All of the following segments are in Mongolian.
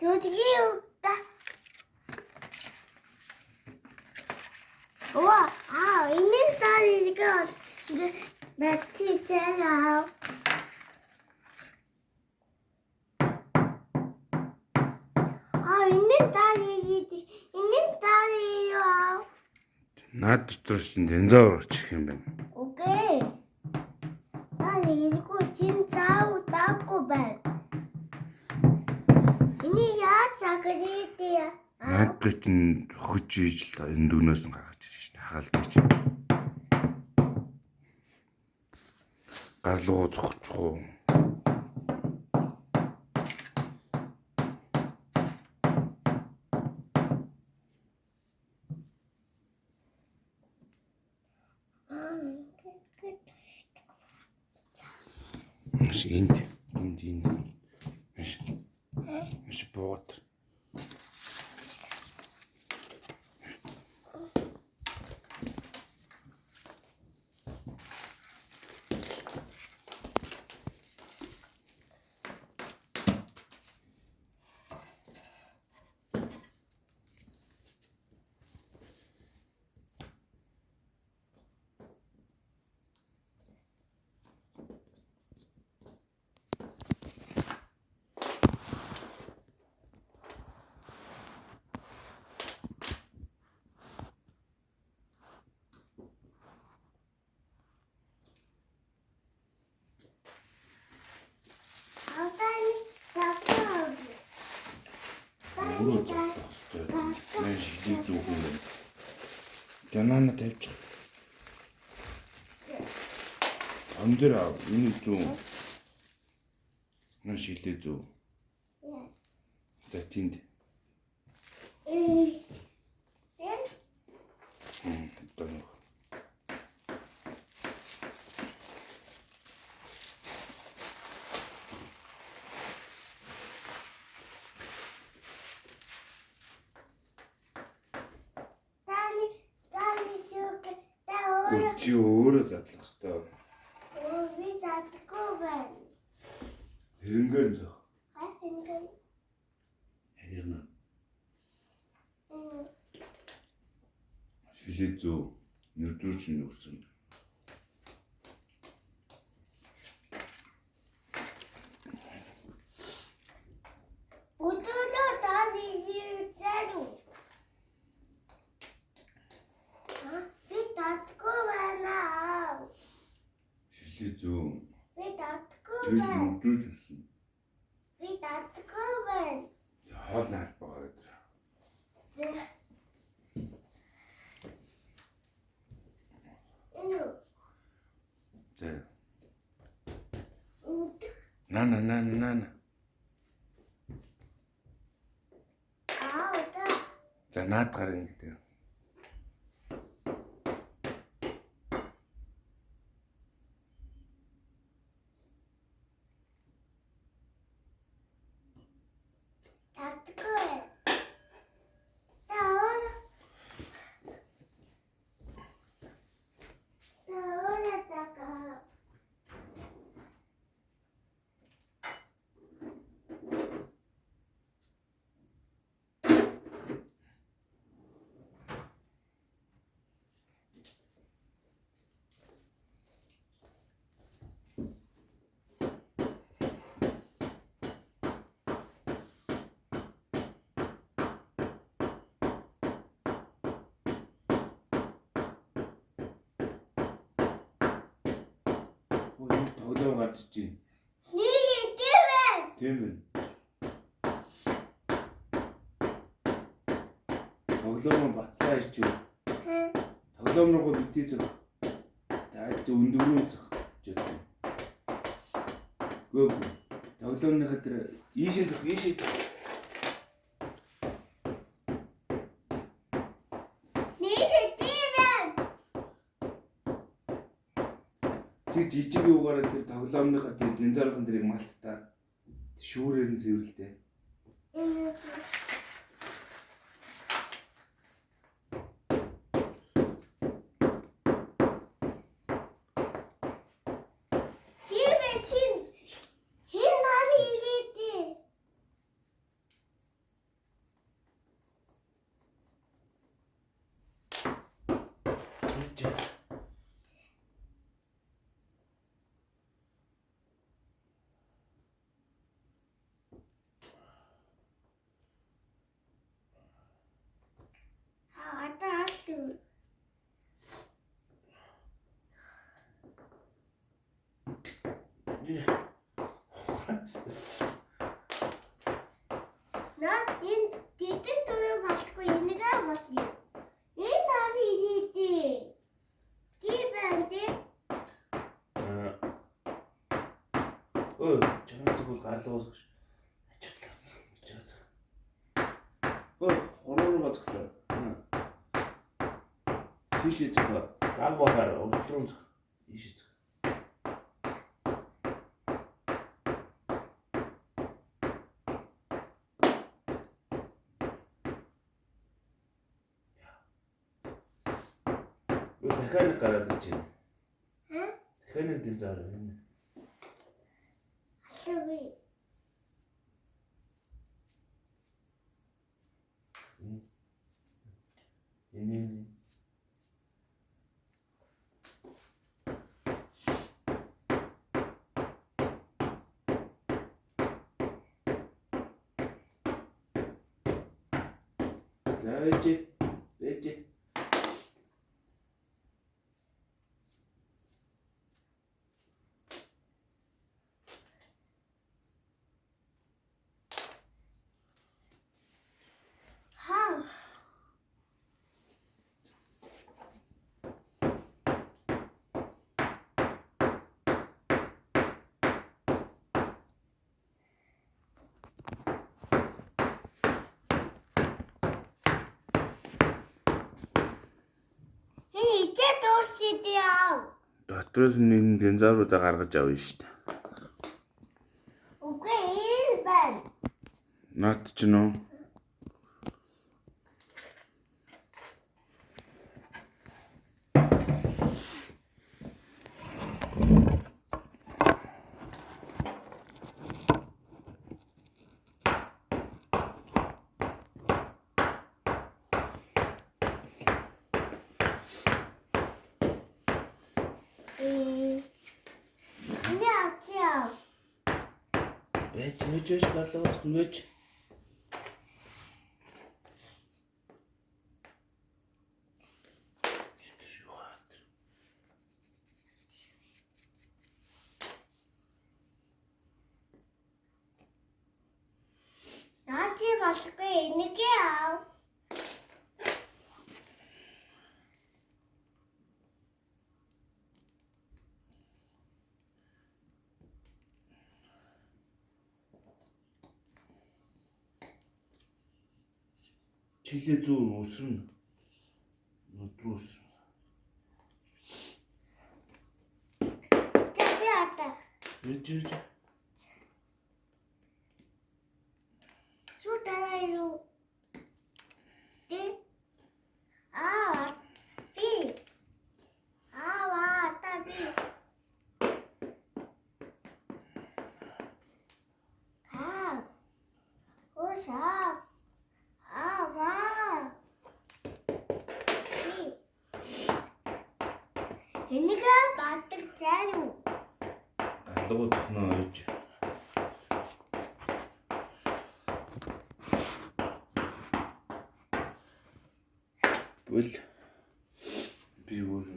저기요. 우와, 있는 딸이니까 이제 며칠 째요. 있는 딸이요. Наад дотор чинь динозавр очих юм байна. 오케이. 이거 진짜 웃다고 봐. 이니 яаца 그리디야. Наад дээр чинь хөгж ийж л энэ дүнөөс нь гаргаж ирж шээ. Хагалж ийж. Гарлуугаа зогчих уу. Энд маш бод. Мен шийдээ зүгэн байна. Жанана тавьчих. Амдэр энэ зүү. Мен шийдээ зүг. За тэнд. Тань. Чи өөрөө задлах ёстой. Би задахгүй байна. Хэрэнгээр зөх. Хэрэнгээр. Хэрэнгээр. Шилээ зөө. Нэрдүүр чинь өгсөн. Өдөрөө тааны зэро. Би татахгүй байна. Шилээ зөө. Би татахгүй Тэр байна. нэрдүүр өгсөн. Би татахгүй байна. Хоол наад байгаа гэдэг. За. Нана. За наад гарын гэдэг. Тоглоом гарч чинь. Тийм ээ. Тоглоом бацлаа ирч юу? Тоглоом руу битээ зах. Тааж өндөрөө зах. Жоо. Гөө. Тоглоомныхаа тэр ийшээ зах. Тэр жижиг юугаараа тэр тоглоомныхаа тэр динзархан дэрийг малтаа шүүрээр нь цэвэрлээ. На энэ дидэн төрөө болохгүй энэгээ болно. Энэ таны дидээ. Ди бэнди. Чамд зөвхөн гарлуус гэж. Ачаадлаа. Хороо гоцглоо. Тийш зөө. Баг багаар өдрөн зөө. Ийш зөө. дахиад гараад ирж байна. Дахиад нэг дин заараа байна. Алгүй. Энэ Вэжи. Хаа. Дотроос нэг динозавруудаа гаргаж авна шүү дээ. Үгүй энэ байна. Наад ч нөө. Вэж гарлаас хүвэж. Наачи болохгүй энэгээ аав. Чилээ зүүн үсрэн. Нүдрүүс. Тэсээ ата. Вэж. Сутааю. Тэ. Би. Таби. Оса. Энэгээ бадаг заяа. Алгуу тохноо ойж. Бол би өөр.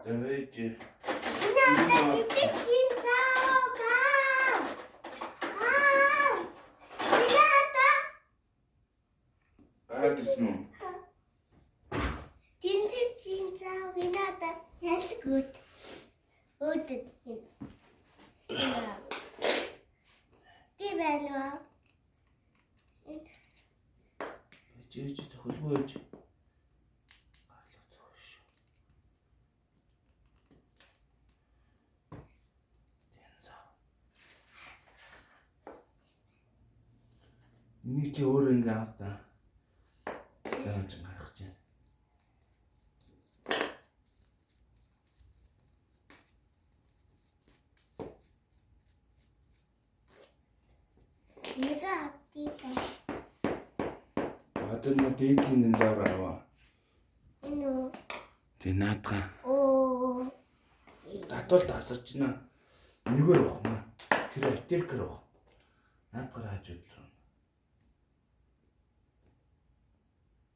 Нэшээ. Вэж. Гарагсан. Good. Good. Вэж хөлбөөж. Гарлуу зөөш. Динозавр. Энийг чи өөрөө ингэ авдаа. Тааж гаргах чинь. Энэгээ хатдаа. Одоо нэг дээдлийн динозавр аваа. Энэ үү? Тэ наадгаа. Оо. Татвал тасарч байна. Энэгээр авах маа. Тэр аптекээр авах. Наадгаар хааж өдлөө.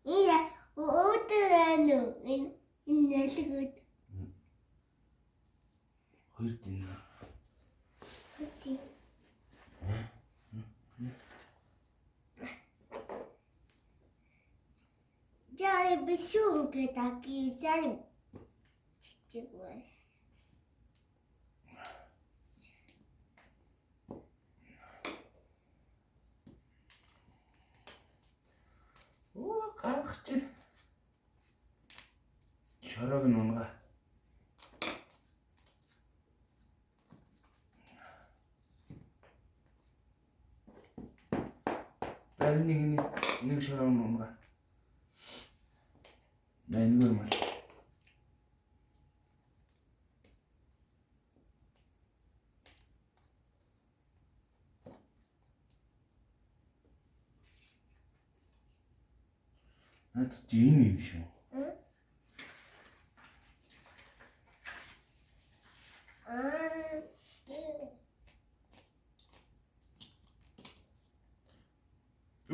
Iya, udah ano, inalagot. Хоёр динар. Kutsi. Jari besung ke taki jari cicik gue. Оо гаргах чинь. Шорог нь унгаа. нэг шорог нь унгаа. Энэгээр мал. Наад чи юм шүү.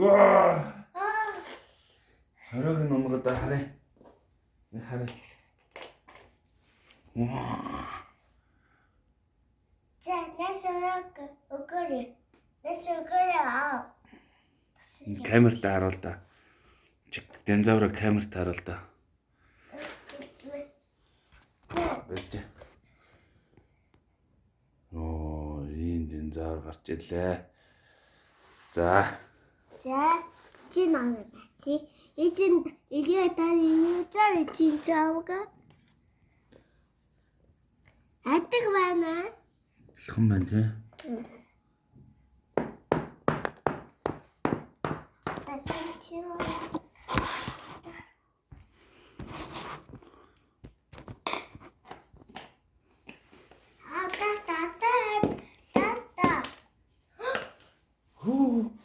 Ваа! Хараг нь унгад хараа. Нэг хараа. За, насараг өгөөрэй. Насараг. Камерт харуул да. Динозаврыг камерт харуул да. Бэж. Оо, ийм динозавр гарч ирлээ. За. За, чи намайг бачи. Эзэн игээ тань юу цаа чи заавга. Атэг байна. Алхан байна тий. Хөө.